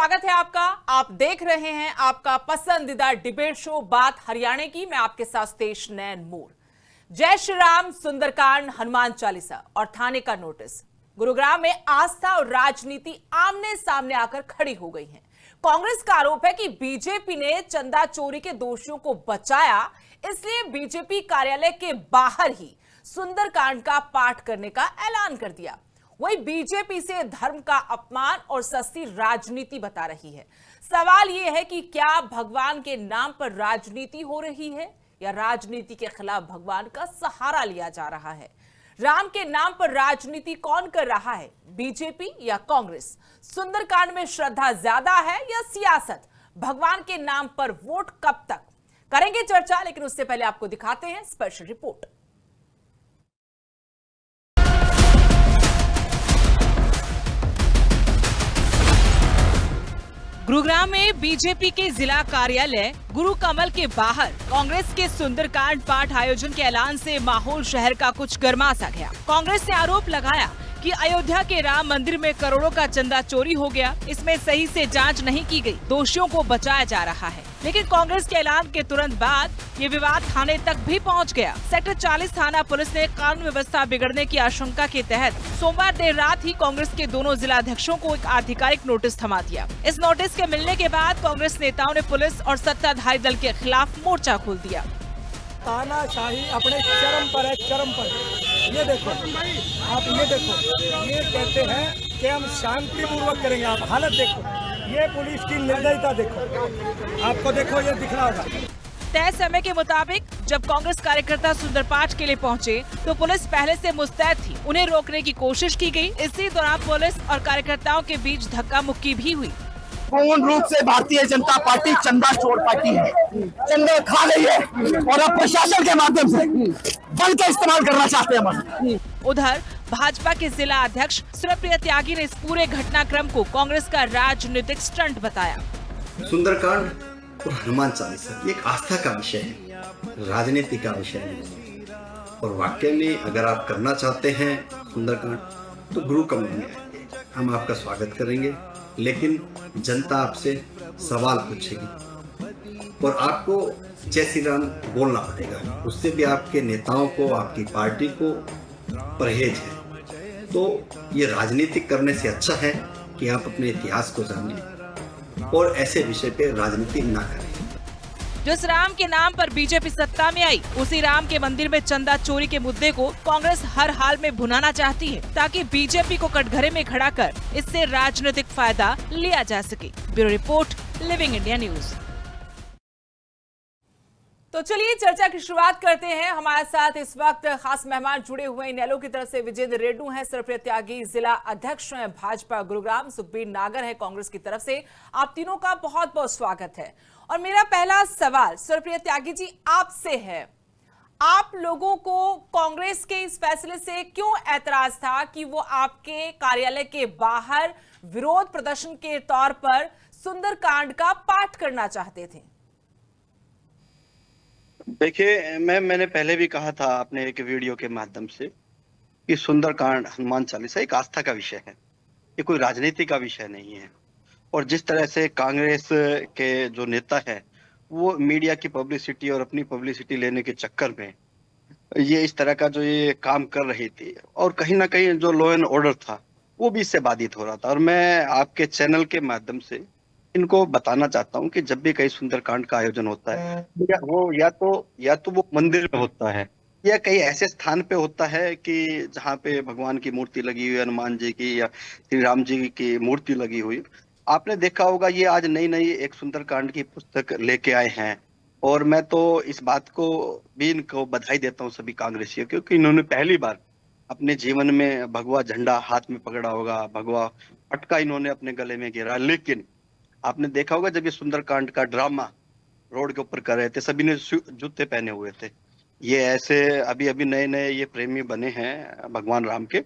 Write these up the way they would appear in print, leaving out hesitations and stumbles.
स्वागत है आपका। आप देख रहे हैं आपका पसंदीदा डिबेट शो बात हरियाणा की। मैं आपके साथ तेज नैन मोर। जय श्री राम, सुंदरकांड, हनुमान चालीसा और थाने का नोटिस। गुरुग्राम में आस्था और राजनीति आमने सामने आकर खड़ी हो गई है। कांग्रेस का आरोप है कि बीजेपी ने चंदा चोरी के दोषियों को बचाया, इसलिए बीजेपी कार्यालय के बाहर ही सुंदरकांड का पाठ करने का ऐलान कर दिया। वही बीजेपी से धर्म का अपमान और सस्ती राजनीति बता रही है। सवाल यह है कि क्या भगवान के नाम पर राजनीति हो रही है या राजनीति के खिलाफ भगवान का सहारा लिया जा रहा है? राम के नाम पर राजनीति कौन कर रहा है, बीजेपी या कांग्रेस? सुंदरकांड में श्रद्धा ज्यादा है या सियासत? भगवान के नाम पर वोट कब तक? करेंगे चर्चा, लेकिन उससे पहले आपको दिखाते हैं स्पेशल रिपोर्ट। गुरुग्राम में बीजेपी के जिला कार्यालय गुरु कमल के बाहर कांग्रेस के सुंदरकांड पाठ आयोजन के ऐलान से माहौल शहर का कुछ गर्मा सा गया। कांग्रेस ने आरोप लगाया कि अयोध्या के राम मंदिर में करोड़ों का चंदा चोरी हो गया, इसमें सही से जांच नहीं की गई, दोषियों को बचाया जा रहा है। लेकिन कांग्रेस के ऐलान के तुरंत बाद ये विवाद थाने तक भी पहुंच गया। सेक्टर 40 थाना पुलिस ने कानून व्यवस्था बिगड़ने की आशंका के तहत सोमवार देर रात ही कांग्रेस के दोनों जिलाध्यक्षों को एक आधिकारिक नोटिस थमा दिया। इस नोटिस के मिलने के बाद कांग्रेस नेताओं ने पुलिस और सत्ताधारी दल के खिलाफ मोर्चा खोल दिया। तानाशाही अपने चरम पर है, चरम पर। ये देखो, आप ये देखो, ये कहते हैं कि हम शांति पूर्वक करेंगे। आप हालत देखो, ये पुलिस की निर्दयता देखो, आपको देखो ये दिख रहा होगा। तय समय के मुताबिक जब कांग्रेस कार्यकर्ता सुंदरपाठ के लिए पहुंचे तो पुलिस पहले से मुस्तैद थी। उन्हें रोकने की कोशिश की गई। इसी दौरान पुलिस और कार्यकर्ताओं के बीच धक्का मुक्की भी हुई। पूर्ण रूप से भारतीय जनता पार्टी चंदा चोर पार्टी है, चंदा खा गई है और अब प्रशासन के माध्यम से बल का इस्तेमाल करना चाहते हैं। उधर भाजपा के जिला अध्यक्ष सुरप्रिया त्यागी ने इस पूरे घटनाक्रम को कांग्रेस का राजनीतिक स्टंट बताया। सुंदरकांड और हनुमान चालीसा ये एक आस्था का विषय है, राजनीति का विषय है। और वाकई में अगर आप करना चाहते हैं सुंदरकांड तो गुरु कमल में आइए, हम आपका स्वागत करेंगे। लेकिन जनता आपसे सवाल पूछेगी और आपको जय श्री राम बोलना पड़ेगा। उससे भी आपके नेताओं को, आपकी पार्टी को परहेज है। तो ये राजनीति करने से अच्छा है कि आप अपने इतिहास को जानें और ऐसे विषय पे राजनीति ना करें। जिस राम के नाम पर बीजेपी सत्ता में आई, उसी राम के मंदिर में चंदा चोरी के मुद्दे को कांग्रेस हर हाल में भुनाना चाहती है ताकि बीजेपी को कटघरे में खड़ा कर इससे राजनीतिक फायदा लिया जा सके। Bureau report, living India news. तो चलिए चर्चा की शुरुआत करते हैं। हमारे साथ इस वक्त खास मेहमान जुड़े हुए हैं। इनेलो की तरफ से विजेंद्र रेड्डू हैं, सुरप्रिया त्यागी जिला अध्यक्ष हैं भाजपा गुरुग्राम, सुखबीर नागर है कांग्रेस की तरफ से। आप तीनों का बहुत बहुत स्वागत है। और मेरा पहला सवाल सुरप्रिया त्यागी जी आपसे है, आप लोगों को कांग्रेस के इस फैसले से क्यों ऐतराज था कि वो आपके कार्यालय के बाहर विरोध प्रदर्शन के तौर पर सुंदरकांड का पाठ करना चाहते थे? देखिए, मैंने पहले भी कहा था अपने एक वीडियो के माध्यम से कि सुंदरकांड, हनुमान चालीसा एक आस्था का विषय है, ये कोई राजनीति का विषय नहीं है। और जिस तरह से कांग्रेस के जो नेता है वो मीडिया की पब्लिसिटी और अपनी पब्लिसिटी लेने के चक्कर में ये इस तरह का जो ये काम कर रही थी, और कहीं ना कहीं जो लॉ एंड ऑर्डर था वो भी इससे बाधित हो रहा था। और मैं आपके चैनल के माध्यम से इनको बताना चाहता हूँ कि जब भी कहीं सुंदरकांड का आयोजन होता है या तो वो मंदिर में होता है या कहीं ऐसे स्थान पे होता है कि जहाँ पे भगवान की मूर्ति लगी हुई, हनुमान जी की या श्री राम जी की मूर्ति लगी हुई। आपने देखा होगा ये आज नई एक सुंदरकांड की पुस्तक लेके आए हैं, और मैं तो इस बात को भी इनको बधाई देता हूँ सभी कांग्रेसियों, क्योंकि इन्होंने पहली बार अपने जीवन में भगवा झंडा हाथ में पकड़ा होगा, भगवा पटका इन्होंने अपने गले में घेरा। लेकिन आपने देखा होगा जब ये सुंदरकांड का ड्रामा रोड के ऊपर कर रहे थे, सभी ने जूते पहने हुए थे। ये ऐसे अभी नए ये प्रेमी बने हैं भगवान राम के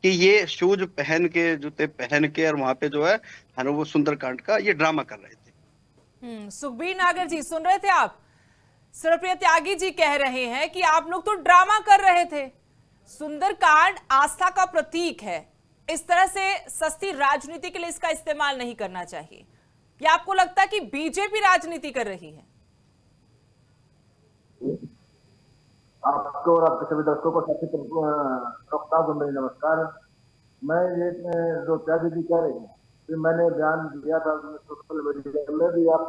कि ये शूज पहन के, जूते पहन के, और वहां पे जो है वो सुंदरकांड का ये ड्रामा कर रहे थे। सुखबीर नागर जी, सुन रहे थे आप? सुरप्रिया त्यागी जी कह रहे हैं कि आप लोग तो ड्रामा कर रहे थे। सुंदरकांड आस्था का प्रतीक है, इस तरह से सस्ती राजनीति के लिए इसका इस्तेमाल नहीं करना चाहिए। या आपको लगता है कि बीजेपी राजनीति कर रही है? आपको और आपके सभी दर्शकों को सबसे वक्ताओं को मेरी नमस्कार। मैं ये जो त्यागी जी कह रहे हैं कि मैंने बयान दिया था सोशल मीडिया में भी, आप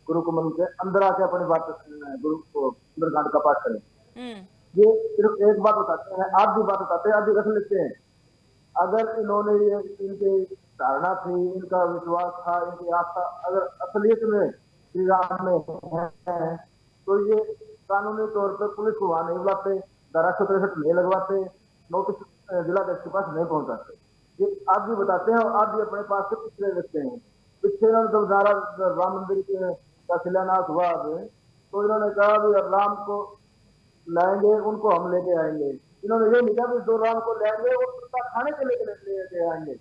गुरु को मन के अंदर आके अपनी बात गुरु को सुंदरकांड का पाठ करें। ये सिर्फ एक बात बताते हैं, आप भी बात बताते हैं, आप भी रख लेते हैं। अगर इन्होंने ये इनकी धारणा थी, इनका विश्वास था, इनकी आस्था अगर असलियत में श्री राम में है तो ये कानूनी तौर पर पुलिस को वहां नहीं बुलाते, धारा 163 नहीं लगवाते, नोटिस जिलाधीश के पास नहीं पहुंचाते। ये आप भी बताते हैं और आप भी अपने पास से पिछले रखते हैं। पिछले जब राम मंदिर का शिलान्यास हुआ तो इन्होंने कहा भी राम को लाएंगे, उनको हम लेके आएंगे। इन्होंने ये नहीं कहा जो राम को लाएंगे वो कुत्ता खाने के लेके आएंगे।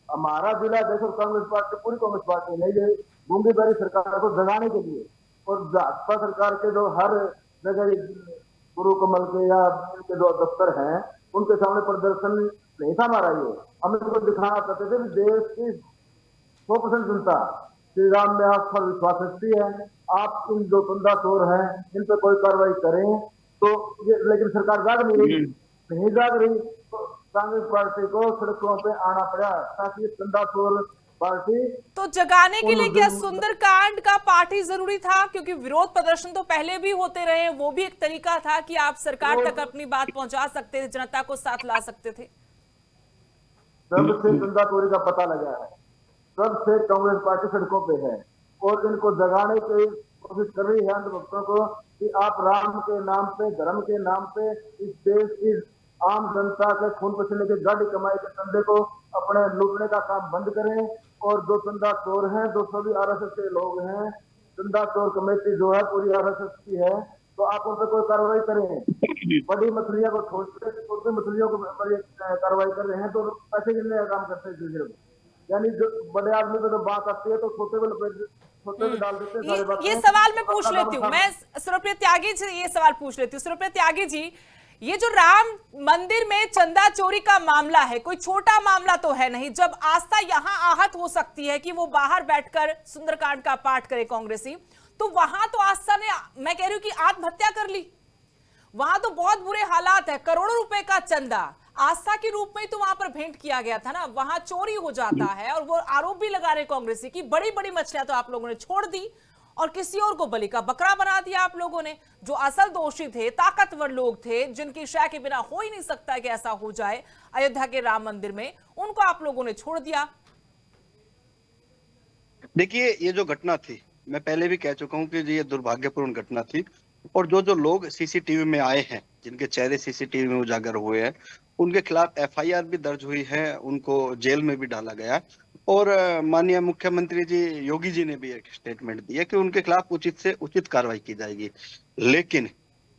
हमारा जिला देखो कांग्रेस पार्टी, पूरी कांग्रेस पार्टी नहीं गई गूंगी बैरी सरकार को जगाने के लिए, और भाजपा सरकार के जो हर जगह गुरु कमल के या इनके जो दफ्तर हैं उनके सामने प्रदर्शन नहीं था हमारा। ये हम इनको दिखाना चाहते थे कि देश की 100% जनता श्री राम में आप पर विश्वास रखती है। आप इन जो बंदा चोर हैं इन पर कोई कार्रवाई करें तो ये, लेकिन सरकार जाग नहीं जाग रही तो कांग्रेस पार्टी को सड़कों पे आना पड़ा ताकि बंदा चोर पार्टी। तो जगाने के लिए क्या सुंदरकांड का पाठ ही जरूरी था? क्योंकि विरोध प्रदर्शन तो पहले भी होते रहे, वो भी एक तरीका था कि आप सरकार तक अपनी बात पहुंचा सकते थे, जनता को साथ ला सकते थे। सबसे बंदा चोरी का पता लगा है, तब से कांग्रेस पार्टी सड़कों पे है और इनको जगाने की कोशिश कर रही है अंधभक्तों को कि आप राम के नाम पे, धर्म के नाम पे इस देश की आम जनता के खून पसीने की गाड़ी कमाई के धंधे को अपने लूटने का काम बंद करें। और जो चंदा चोर हैं, जो सभी आरएसएस के लोग हैं, चंदा चोर कमेटी जो है पूरी आरएसएस की है, तो आप उन पर कोई कार्रवाई करें। बड़ी मछलियों को छोड़ते छोटी मछलियों को कार्रवाई कर रहे हैं तो पैसे गिनने का काम करते हैं। यानी जो बड़े आदमी को तो बात आती है तो छोटे में डाल देते हैं सारी बातें। ये सवाल मैं पूछ लेती हूँ, मैं सुरप्रिया त्यागी से ये सवाल पूछ लेती हूँ। सुरप्रिया त्यागी जी, ये जो राम मंदिर में चंदा चोरी का मामला है, कोई छोटा मामला तो है नहीं। जब आस्था यहां आहत हो सकती है कि वो बाहर बैठकर सुंदरकांड का पाठ करे कांग्रेसी, तो वहां तो आस्था ने, मैं कह रही हूं कि आत्महत्या कर ली। वहां तो बहुत बुरे हालात है, करोड़ों रुपए का चंदा आस्था के रूप में तो वहां पर भेंट किया गया था ना, वहां चोरी हो जाता है। और वो आरोप भी लगा रहे कांग्रेसी की बड़ी बड़ी मछलियां तो आप लोगों ने छोड़ दी और किसी और को बलि का बकरा बना दिया आप लोगों ने। जो असल दोषी थे, ताकतवर लोग थे, जिनकी शय के बिना हो ही नहीं सकता कि ऐसा हो जाए अयोध्या के राम मंदिर में, उनको आप लोगों ने छोड़ दिया। देखिए, ये जो घटना थी, मैं पहले भी कह चुका हूं कि ये दुर्भाग्यपूर्ण घटना थी। और जो लोग सीसीटीवी में आए हैं, जिनके चेहरे सीसीटीवी में उजागर हुए हैं, उनके खिलाफ एफआईआर भी दर्ज हुई है, उनको जेल में भी डाला गया। और माननीय मुख्यमंत्री जी योगी जी ने भी एक स्टेटमेंट दिया कि उनके खिलाफ उचित से उचित कार्रवाई की जाएगी। लेकिन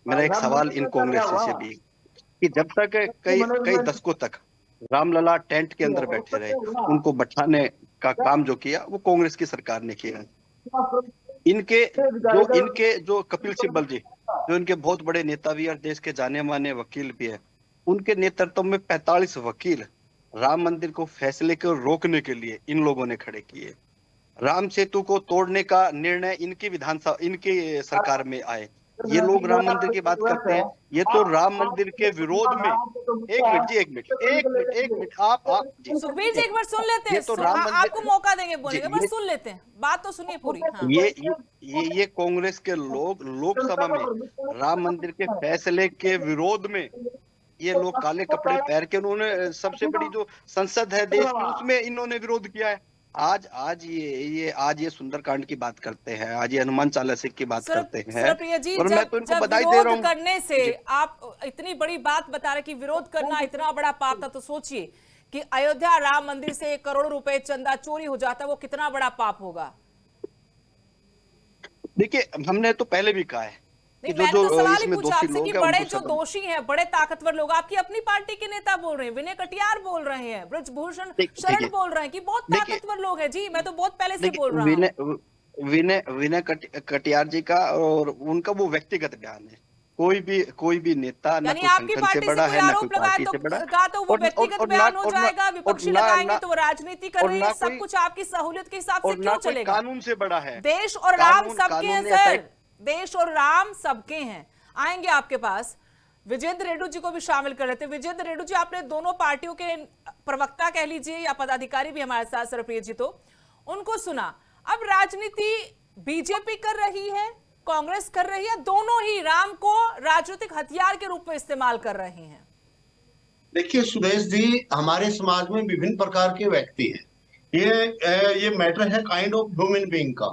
मेरा एक सवाल इन कांग्रेस से भी कि जब तक कई दशकों तक रामलला टेंट के अंदर बैठे रहे, उनको बैठाने का काम जो किया वो कांग्रेस की सरकार ने किया। इनके जो कपिल सिब्बल जी, जो इनके बहुत बड़े नेता भी और देश के जाने माने वकील भी है, उनके नेतृत्व में 45 वकील राम मंदिर को फैसले को रोकने के लिए इन लोगों ने खड़े किए। राम सेतु को तोड़ने का निर्णय इनकी विधानसभा, इनकी सरकार में आए। ये लोग राम मंदिर की बात करते हैं, ये तो राम मंदिर के विरोध में। एक मिनट आप सुखबीर जी एक बार सुन लेते हैं, तो आपको मौका देंगे बोलने का, बस सुन लेते हैं, बात तो सुनिए पूरी। हाँ। ये कांग्रेस के लोग लोकसभा में राम मंदिर के फैसले के विरोध में ये लोग काले कपड़े पहन के, उन्होंने सबसे बड़ी जो संसद है देश की, उसमें इन्होंने विरोध किया है। आज ये सुंदरकांड की बात करते हैं, आज ये हनुमान चालीसा की बात करते हैं। जी, और मैं तो इनको बधाई दे रहा हूं। करने से आप इतनी बड़ी बात बता रहे कि विरोध करना इतना बड़ा पाप था, तो सोचिए कि अयोध्या राम मंदिर से 1 करोड़ रुपए चंदा चोरी हो जाता, वो कितना बड़ा पाप होगा। देखिए, हमने तो पहले भी कहा है कि मैंने तो सवाल ही पूछा आपसे कि बड़े जो दोषी हैं, बड़े ताकतवर लोग, आपकी अपनी पार्टी के नेता बोल रहे हैं, विनय कटियार बोल रहे हैं, ब्रजभूषण शरण बोल रहे हैं कि बहुत ताकतवर लोग हैं। जी, मैं तो बहुत पहले से बोल रहा हूं। विनय कटियार जी का और उनका वो व्यक्तिगत बयान है। कोई भी नेता ना यानी कोई आपकी संगठन पार्टी से से बड़ा कोई है ना कोई आरोप लगाए पार्टी तो से बड़ा है। का तो वो व्यक्तिगत बयान हो जाएगा, विपक्षी लगाएंगे तो वो राजनीति कर और रही ना है, सब कोई- कुछ आपकी सहूलियत के हिसाब से और ना क्यों कोई चलेगा? कानून से बड़ा है। देश और राम सबके कानून हैं ने ऐसा सर, देश और राम सबके हैं। आएंगे आपके पास, विजेंद्र रेड्डी जी को भी शामिल कर लेते हैं। विजेंद्र रेड्डी जी, आपने दोनों पार्टियों के प्रवक्ता कह लीजिए या पदाधिकारी भी हमारे साथ सर्वप्रिय जी, तो उनको सुना। अब राजनीति बीजेपी कर रही है, कांग्रेस कर रही है, दोनों ही राम को राजनीतिक हथियार के रूप में इस्तेमाल कर रहे हैं। देखिए सुदेश जी, हमारे समाज में विभिन्न प्रकार के व्यक्ति हैं। ये मैटर है काइंड ऑफ ह्यूमन बीइंग का।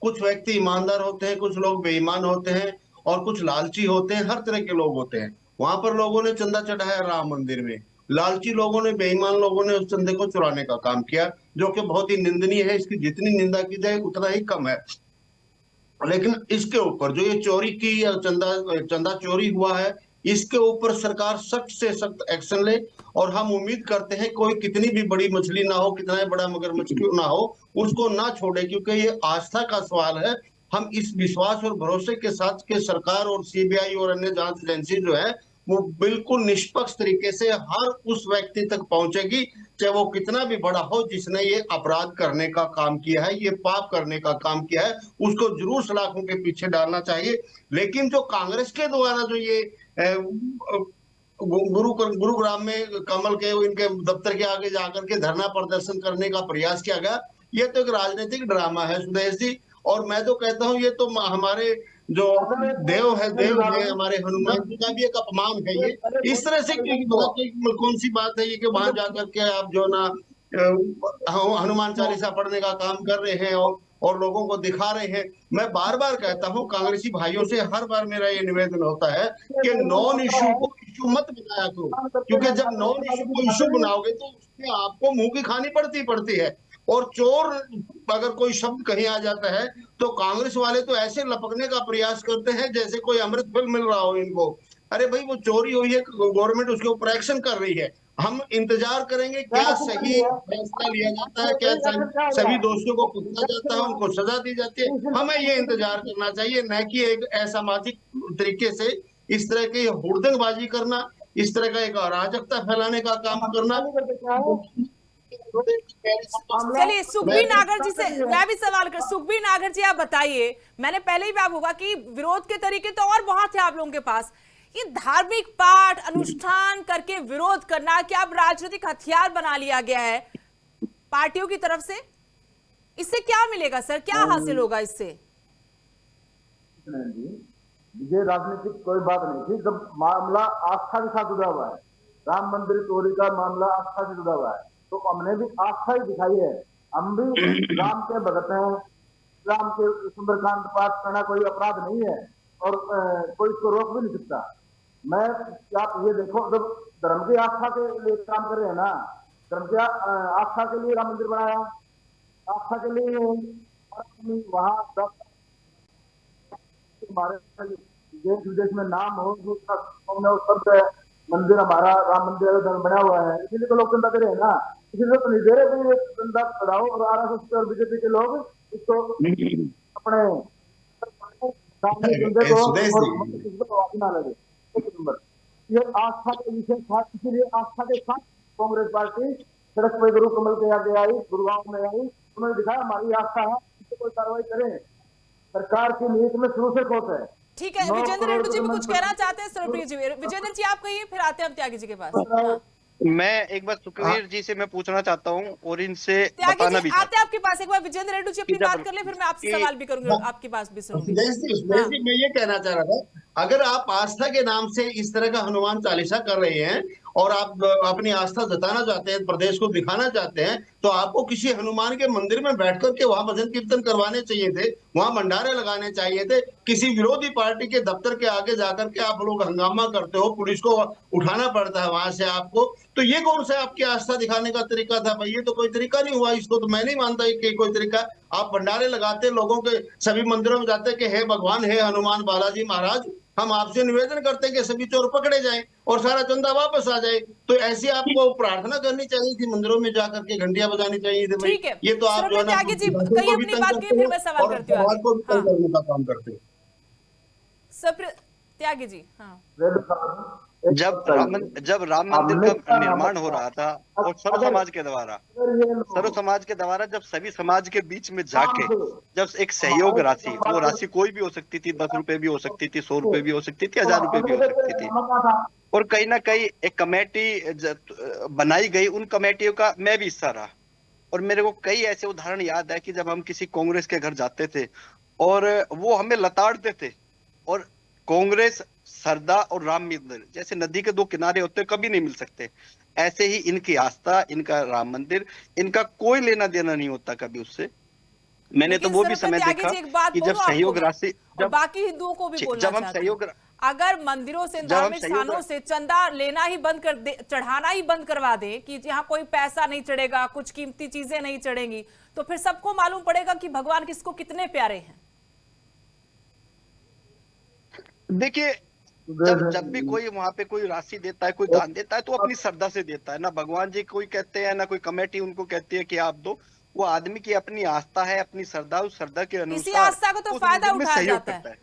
कुछ व्यक्ति ईमानदार होते हैं, कुछ लोग बेईमान होते हैं और कुछ लालची होते हैं। हर तरह के लोग होते हैं। वहां पर लोगों ने चंदा चढ़ाया राम मंदिर में, लालची लोगों ने, बेईमान लोगों ने उस चंदे को चुराने का काम किया, जो कि बहुत ही निंदनीय है। इसकी जितनी निंदा की जाए उतना ही कम है। लेकिन इसके ऊपर जो ये चोरी की या चंदा चोरी हुआ है, इसके ऊपर सरकार सख्त से सख्त एक्शन ले। और हम उम्मीद करते हैं कोई कितनी भी बड़ी मछली ना हो, कितना बड़ा मगरमच्छ क्यों ना हो, उसको ना छोड़े, क्योंकि ये आस्था का सवाल है। हम इस विश्वास और भरोसे के साथ कि सरकार और सीबीआई और अन्य जांच एजेंसी जो है वो बिल्कुल निष्पक्ष तरीके से हर उस व्यक्ति तक पहुंचेगी, चाहे वो कितना भी बड़ा हो, जिसने ये अपराध करने का काम किया है, ये पाप करने का काम किया है, उसको जरूर सलाखों के पीछे डालना चाहिए। लेकिन जो कांग्रेस के द्वारा जो ये गुरुग्राम में कमल के इनके दफ्तर के आगे जाकर के धरना प्रदर्शन करने का प्रयास किया गया, ये तो एक राजनीतिक ड्रामा है सुदेश जी। और मैं तो कहता हूँ ये तो हमारे जो देव है हमारे हनुमान जी का भी एक अपमान है। ये इस तरह से कौन सी बात है ये कि वहां जाकर के आप जो ना हनुमान चालीसा पढ़ने का काम कर रहे हैं और लोगों को दिखा रहे हैं। मैं बार बार कहता हूं कांग्रेसी भाइयों से, हर बार मेरा ये निवेदन होता है कि नॉन इशू को इशू मत बनाया करो, क्योंकि जब नॉन इशू को इशू बनाओगे तो उसमें आपको मुंह की खानी पड़ती है। और चोर अगर कोई शब्द कहीं आ जाता है तो कांग्रेस वाले तो ऐसे लपकने का प्रयास करते हैं जैसे कोई अमृत फल मिल रहा हो इनको। अरे भाई वो चोरी हुई है, गवर्नमेंट उसके ऊपर एक्शन कर रही है। हम इंतजार करेंगे क्या सही फैसला लिया जाता है, क्या सभी दोषियों को पकड़ा जाता है, उनको सजा दी जाती है। हमें ये इंतजार करना चाहिए, न कि एक असामाजिक तरीके से इस तरह की हुड़दंगबाजी करना, इस तरह का एक अराजकता फैलाने का काम करना। चलिए सुखबीर नागर जी से मैं भी सवाल कर, सुखबीर नागर जी आप बताइए, मैंने पहले ही बात होगा कि विरोध के तरीके तो और बहुत है आप लोगों के पास, ये धार्मिक पाठ अनुष्ठान करके विरोध करना क्या अब राजनीतिक हथियार बना लिया गया है पार्टियों की तरफ से? इससे क्या मिलेगा सर, क्या हासिल होगा इससे? ये राजनीतिक कोई बात नहीं थी। जब मामला आस्था के साथ जुड़ा हुआ है, राम मंदिर चोरी का मामला आस्था से जुड़ा हुआ है, तो हमने भी आस्था ही दिखाई है। हम भी राम के भगत हैं, राम के सुंदरकांड पाठ करना कोई अपराध नहीं है और कोई इसको रोक भी नहीं सकता। मैं आप ये देखो, जब धर्म की आस्था के लिए काम कर रहे हैं ना, धर्म की आस्था के लिए राम मंदिर बनाया, आस्था के लिए वहां हमारे देश विदेश में नाम हो, मंदिर हमारा राम मंदिर बना हुआ है, इसीलिए तो लोग चंदा दे रहे हैं ना। इसीलिए तो नहीं दे रहे भी चंदा बढ़ाओ और आरएसएस और बीजेपी के लोग इसको अपने ना लगे। ये आस्था के विषय था, इसीलिए आस्था के साथ कांग्रेस पार्टी सड़क पर गुरु कमल के आगे आई, गुरुगांव में आई, उन्होंने दिखाया हमारी आस्था है, इसे कोई कार्रवाई करें। सरकार की नीति में शुरू से खोट है। ठीक है, विजेंद्र रेड्डी जी भी कुछ कहना चाहते हैं? सर्वप्रिय जी, विजेंद्र जी आप कहिए, फिर आते हैं हम त्यागी जी के पास। मैं एक बार सुखबीर जी से मैं पूछना चाहता हूँ और इनसे त्यागी बताना जी भी आते हैं आपके पास, एक बार विजेंद्र रेड्डी जी अपनी बात कर ले, फिर मैं आपसे सवाल भी करूंगी, आपकी बात भी सुनूंगी। मैं ये कहना चाह रहा था, अगर आप आस्था के नाम से इस तरह का हनुमान चालीसा कर रहे हैं और आप अपनी आस्था जताना चाहते हैं, प्रदेश को दिखाना चाहते हैं, तो आपको किसी हनुमान के मंदिर में बैठ करके वहां भजन कीर्तन करवाने चाहिए थे, वहां भंडारे लगाने चाहिए थे। किसी विरोधी पार्टी के दफ्तर के आगे जाकर के आप लोग हंगामा करते हो, पुलिस को उठाना पड़ता है वहां से आपको, तो ये कौन सा आपकी आस्था दिखाने का तरीका था भाई? ये तो कोई तरीका नहीं हुआ, इसको तो मैं नहीं मानता कि कोई तरीका। आप भंडारे लगाते, लोगों के सभी मंदिरों में जाते कि हे भगवान, हे हनुमान बालाजी महाराज, हम आपसे निवेदन करते हैं कि सभी चोर पकड़े जाएं और सारा चंदा वापस आ जाए। तो ऐसी आपको प्रार्थना करनी चाहिए थी, मंदिरों में जाकर के घंटियां बजानी चाहिए थी। ठीक है, ये तो आप जो है ना त्यागी जी कहीं अपनी बात की, फिर मैं सवाल करती हूँ। करने का काम करते हैं। त्यागी जी। हाँ, जब राम मंदिर का निर्माण हो रहा था और सर्व समाज के द्वारा जब सभी समाज के बीच में जाके जब एक सहयोग राशि, वो राशि कोई भी हो सकती थी, 10 रुपए भी हो सकती थी, 100 रुपए भी हो सकती थी, 1000 रुपए भी हो सकती थी, और कहीं ना कहीं एक कमेटी बनाई गई, उन कमेटियों का मैं भी हिस्सा रहा। और मेरे को कई ऐसे उदाहरण याद है कि जब हम किसी कांग्रेस के घर जाते थे और वो हमें लताड़ते थे, और कांग्रेस, सरदा और राम मंदिर जैसे नदी के दो किनारे होते कभी नहीं मिल सकते, ऐसे ही इनकी आस्था, इनका राम मंदिर, इनका कोई लेना देना नहीं होता कभी उससे। मैंने तो वो भी समय देखा कि जब सहयोग राशि, जब बाकी हिंदुओं को भी बोलना जब हम चाहते सहयोग, हैं, अगर मंदिरों से, धार्मिक स्थानों से चंदा लेना ही बंद कर दे, चढ़ाना ही बंद करवा दे कि यहाँ कोई पैसा नहीं चढ़ेगा, कुछ कीमती चीजें नहीं चढ़ेंगी, तो फिर सबको मालूम पड़ेगा कि भगवान किसको कितने प्यारे हैं। देखिए, जब भी कोई वहां पे कोई राशि देता है, कोई दान देता है, तो अपनी श्रद्धा से देता है ना। भगवान जी कोई कहते हैं ना कोई कमेटी उनको कहती है कि आप दो, वो आदमी की अपनी आस्था है, अपनी श्रद्धा, उस श्रद्धा के अनुसार इसी आस्था को तो फायदा उठाया जाता है।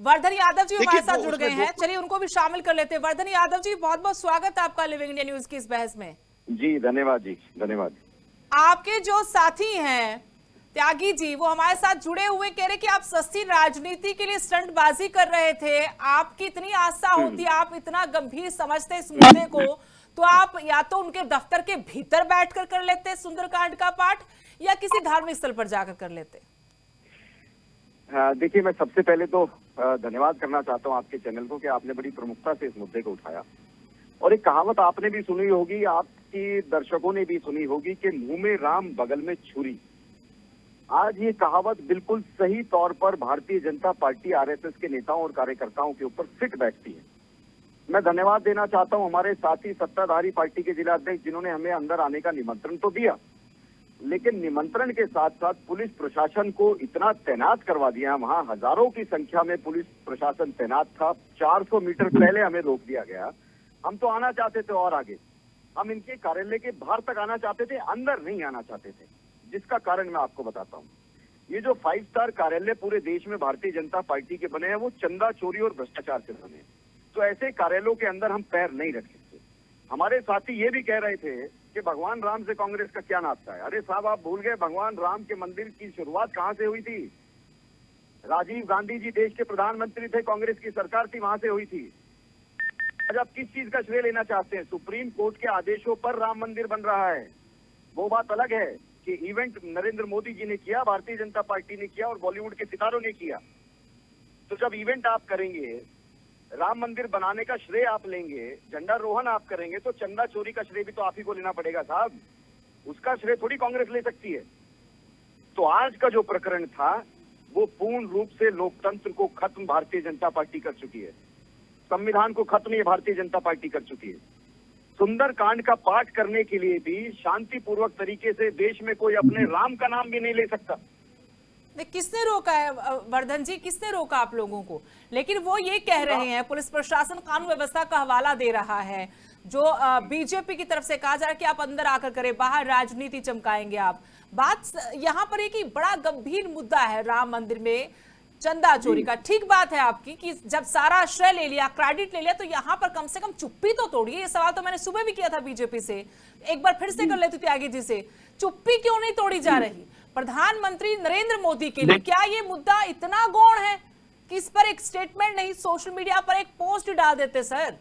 वर्धन यादव जी हमारे साथ जुड़ गए हैं, चलिए उनको भी शामिल कर लेते हैं। वर्धन यादव जी, बहुत बहुत स्वागत है आपका लिविंग इंडिया न्यूज की इस बहस में। जी धन्यवाद जी, धन्यवाद। आपके जो साथी हैं त्यागी जी, वो हमारे साथ जुड़े हुए कह रहे कि आप सस्ती राजनीति के लिए स्टंटबाजी कर रहे थे। आपकी इतनी आस्था होती, आप इतना गंभीर समझते इस मुद्दे को, तो आप या तो उनके दफ्तर के भीतर बैठकर कर लेते सुंदरकांड का पाठ, या किसी धार्मिक स्थल पर जाकर कर लेते। देखिए, मैं सबसे पहले तो धन्यवाद करना चाहता हूं आपके चैनल को कि आपने बड़ी प्रमुखता से इस मुद्दे को उठाया। और एक कहावत आपने भी सुनी होगी, आपकी दर्शकों ने भी सुनी होगी कि मुंह में राम बगल में छुरी। आज ये कहावत बिल्कुल सही तौर पर भारतीय जनता पार्टी आरएसएस के नेताओं और कार्यकर्ताओं के ऊपर फिट बैठती है। मैं धन्यवाद देना चाहता हूं हमारे साथी सत्ताधारी पार्टी के जिला अध्यक्ष, जिन्होंने हमें अंदर आने का निमंत्रण तो दिया, लेकिन निमंत्रण के साथ साथ पुलिस प्रशासन को इतना तैनात करवा दिया। वहां हजारों की संख्या में पुलिस प्रशासन तैनात था। 400 मीटर पहले हमें रोक दिया गया। हम तो आना चाहते थे और आगे, हम इनके कार्यालय के बाहर तक आना चाहते थे, अंदर नहीं आना चाहते थे, जिसका कारण मैं आपको बताता हूँ। ये जो 5 स्टार कार्यालय पूरे देश में भारतीय जनता पार्टी के बने हैं, वो चंदा चोरी और भ्रष्टाचार से बने हैं। तो ऐसे कार्यालयों के अंदर हम पैर नहीं रख सकते। हमारे साथी ये भी कह रहे थे कि भगवान राम से कांग्रेस का क्या नाता है। अरे साहब, आप भूल गए भगवान राम के मंदिर की शुरुआत कहां से हुई थी? राजीव गांधी जी देश के प्रधानमंत्री थे, कांग्रेस की सरकार थी, वहां से हुई थी। आज आप किस चीज का श्रेय लेना चाहते हैं? सुप्रीम कोर्ट के आदेशों पर राम मंदिर बन रहा है। वो बात अलग है कि इवेंट नरेंद्र मोदी जी ने किया, भारतीय जनता पार्टी ने किया और बॉलीवुड के सितारों ने किया। तो जब इवेंट आप करेंगे, राम मंदिर बनाने का श्रेय आप लेंगे, झंडारोहण आप करेंगे, तो चंदा चोरी का श्रेय भी तो आप ही को लेना पड़ेगा साहब। उसका श्रेय थोड़ी कांग्रेस ले सकती है। तो आज का जो प्रकरण था वो पूर्ण रूप से लोकतंत्र को खत्म भारतीय जनता पार्टी कर चुकी है। संविधान को खत्म ये भारतीय जनता पार्टी कर चुकी है। सुंदरकांड का पाठ करने के लिए भी शांतिपूर्वक तरीके से देश में कोई अपने राम का नाम भी नहीं ले सकता। किसने रोका है वर्धन जी, किसने रोका आप लोगों को? लेकिन वो ये कह रहे हैं, पुलिस प्रशासन कानून व्यवस्था का हवाला दे रहा है, जो बीजेपी की तरफ से कहा जा रहा है कि आप अंदर आकर करें, बाहर राजनीति चमकाएंगे आप। बात यहाँ पर एक बड़ा गंभीर मुद्दा है राम मंदिर में चंदा चोरी का। ठीक बात है आपकी कि जब सारा श्रेय ले लिया, क्रेडिट ले लिया, तो यहाँ पर कम से कम चुप्पी तो तोड़िए। ये सवाल तो मैंने सुबह भी किया था बीजेपी से, एक बार फिर से कर लेती त्यागी जी से, चुप्पी क्यों नहीं तोड़ी जा रही? प्रधानमंत्री नरेंद्र मोदी के लिए क्या ये मुद्दा इतना गौण है कि इस पर एक स्टेटमेंट नहीं, सोशल मीडिया पर एक पोस्ट डाल देते सर?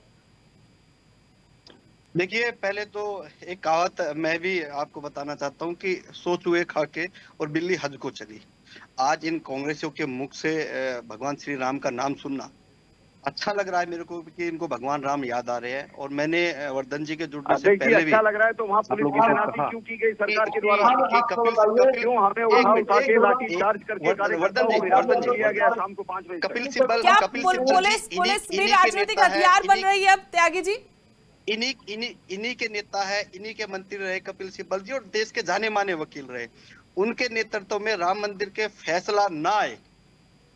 देखिए, पहले तो एक कहावत मैं भी आपको बताना चाहता हूँ कि 100 चूहे खा के और बिल्ली हज को चली। आज इन कांग्रेसियों के मुख से भगवान श्री राम का नाम सुनना अच्छा लग रहा है मेरे को कि इनको भगवान राम याद आ रहे हैं। और मैंने वर्धन जी के जुड़ने से पहले भी अच्छा लग रहा है तो वहाँ पुलिस की तैनाती क्यों की गई सरकार के द्वारा? क्यों हमें उठा के लाठी चार्ज करके किया गया शाम को 5 बजे? कपिल सिब्बल, पुलिस भी राजनीतिक हथियार बन रही है अब त्यागी जी? इन्हीं के नेता है, इन्हीं के मंत्री रहे कपिल सिब्बल जी, और देश के जाने माने वकील रहे। उनके नेतृत्व में राम मंदिर के फैसला ना आए,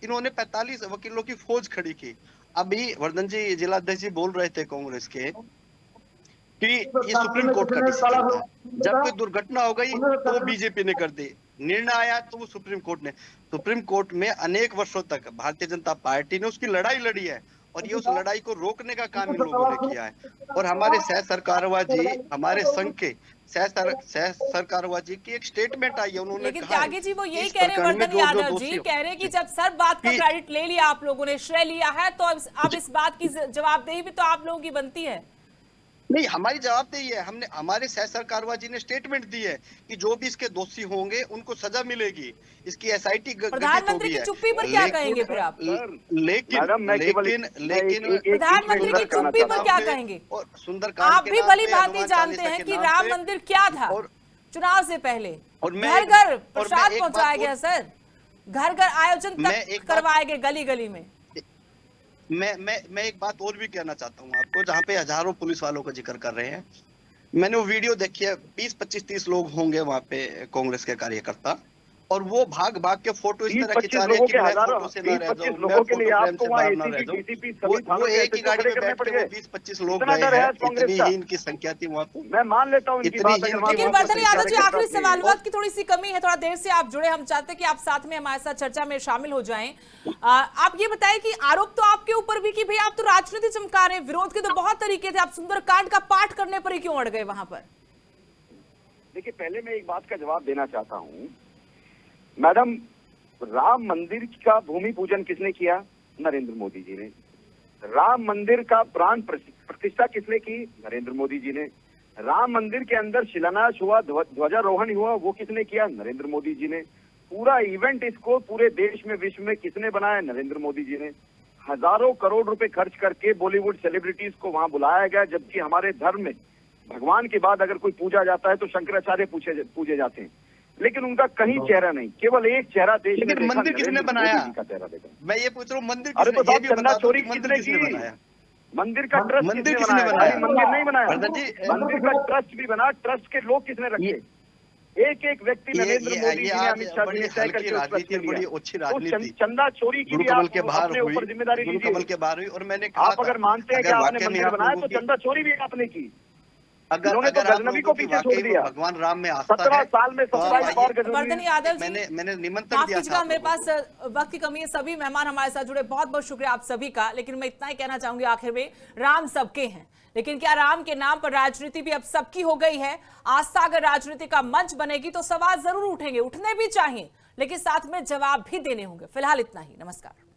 इन्होंने 45 वकीलों की फौज खड़ी की। अभी वर्धन जी जिला अध्यक्ष जी बोल रहे थे कांग्रेस के कि ये सुप्रीम कोर्ट का डिसीजन था। जब कोई दुर्घटना हो गई तो वो बीजेपी ने कर दी, निर्णय आया तो वो सुप्रीम कोर्ट ने। सुप्रीम कोर्ट में अनेक वर्षों तक भारतीय जनता पार्टी ने उसकी लड़ाई लड़ी है और ये उस लड़ाई को रोकने का काम इन लोगों ने किया है। और हमारे सह सरकारवा जी, हमारे संघ के सह सरकारवा जी की एक स्टेटमेंट आई है, उन्होंने लेकिन कहा है त्यागी जी वो कि यही इस कह रहे हैं, प्रकरण में वर्धन जो यादव दोषी जी हो- कह रहे हैं कि जब सब बात का कि- क्रेडिट ले लिया आप लोगों ने, श्रेय लिया है, तो अब इस बात की जवाबदेही भी तो आप लोगों की बनती है। नहीं, हमारी जवाबदेही है। हमने, हमारे सह सरकारवा जी ने स्टेटमेंट दी है कि जो भी इसके दोषी होंगे उनको सजा मिलेगी। इसकी एसआईटी प्रधानमंत्री की चुप्पी पर क्या कहेंगे फिर आप? लेकिन मैडम, मैं केवल प्रधानमंत्री की चुप्पी पर क्या कहेंगे? और सुंदरकांड आप के भी नाम भली पे, भांति हनुमान जानते चालीसा हैं के कि नाम राम पे- मंदिर क्या था और चुनाव से पहले। और मैं घर एक- घर और मैं प्रसाद एक बात पहुंचाया और- गया सर, घर घर आयोजन मैं तक एक बात- करवाए गए गली गली में। मैं एक बात और भी कहना चाहता हूँ आपको, जहाँ पे हजारों पुलिस वालों का जिक्र कर रहे हैं। मैंने वो वीडियो देखी है, 20, 25, 30 लोग होंगे वहाँ पे कांग्रेस के कार्यकर्ता, और वो भाग भाग के फोटो इस तरह खिंचा रहे हैं कि मैं फोटो से ना रह जाऊं, मैं फोटो फ्रेम से बाहर ना रह जाऊं। वो एक ही गाड़ी में बैठ के वो 20-25 लोग गए हैं। इतनी ही इनकी संख्या थी वहाँ पे। मैं मान लेता हूँ इतनी ही लेकिन वर्धन यादव जी, आखिरी सवाल, वक्त की थोड़ी सी कमी है, थोड़ा देर से आप जुड़े, हम चाहते हैं कि आप साथ में हमारे साथ चर्चा में शामिल हो जाएं। आप ये बताएं कि आरोप तो आपके ऊपर भी कि भाई आप तो राजनीति चमका रहे हैं, विरोध के तो बहुत तरीके थे, आप सुंदरकांड का पाठ करने पर ही क्यों अड़ गए वहां पर? देखिए, पहले मैं एक बात का जवाब देना चाहता हूँ मैडम। राम मंदिर का भूमि पूजन किसने किया? नरेंद्र मोदी जी ने। राम मंदिर का प्राण प्रतिष्ठा किसने की? नरेंद्र मोदी जी ने। राम मंदिर के अंदर शिलान्यास हुआ, ध्वजारोहण हुआ, वो किसने किया? नरेंद्र मोदी जी ने। पूरा इवेंट इसको पूरे देश में, विश्व में किसने बनाया? नरेंद्र मोदी जी ने। हजारों करोड़ रुपए खर्च करके बॉलीवुड सेलिब्रिटीज को वहां बुलाया गया, जबकि हमारे धर्म में भगवान के बाद अगर कोई पूजा जाता है तो शंकराचार्य पूजे जाते हैं, लेकिन उनका कहीं चेहरा नहीं, केवल एक चेहरा देश में देखा, मंदिर किसने नरेंद्र बनाया? मोदी जी का चेहरा देखा। मैं ये पूछ रहा हूँ, मंदिर अरे तो किसने, ये साहब, भी चंदा बता दो चोरी कि किसने मंदिर किसने की? बनाया? मंदिर का ट्रस्ट मंदिर किसने किसने बनाया? बनाया? मंदिर नहीं बनाया, वर्धन जी, मंदिर का ट्रस्ट भी बना, ट्रस्ट के लोग किसने रखे? एक एक व्यक्ति नरेंद्र मोदी जी ने, अमित शाह जी ने तय करके उस ट्रस्ट में बड़ी लिया। अच्छी तो राजनीति चंदा चोरी की भी गुरुकमल आप के बाहर अपने हुई, ऊपर जिम्मेदारी गुरुकमल लीजिए। के बाहर हुई। और मैंने कहा आप अगर मानते हैं कि आपने मंदिर बनाया तो चंदा चोरी भी आपने की। अगर इन्होंने तो गजनबी को पीछे छोड़ दिया। भगवान राम में आस्था 17 है, साल में तो आप 27 बार आइए। गजनबी। वर्धन यादव जी, मैंने निमंत्रण माफ दिया था कीजिएगा, आप मेरे लोगों पास वक्त की कमी है, सभी मेहमान हमारे साथ जुड़े, बहुत बहुत शुक्रिया आप सभी का। लेकिन मैं इतना ही कहना चाहूंगी आखिर में, राम सबके हैं, लेकिन क्या राम के नाम पर राजनीति भी अब सबकी हो गई है? आस्था अगर राजनीति का मंच बनेगी तो सवाल जरूर उठेंगे, उठने भी चाहिए, लेकिन साथ में जवाब भी देने होंगे। फिलहाल इतना ही, नमस्कार।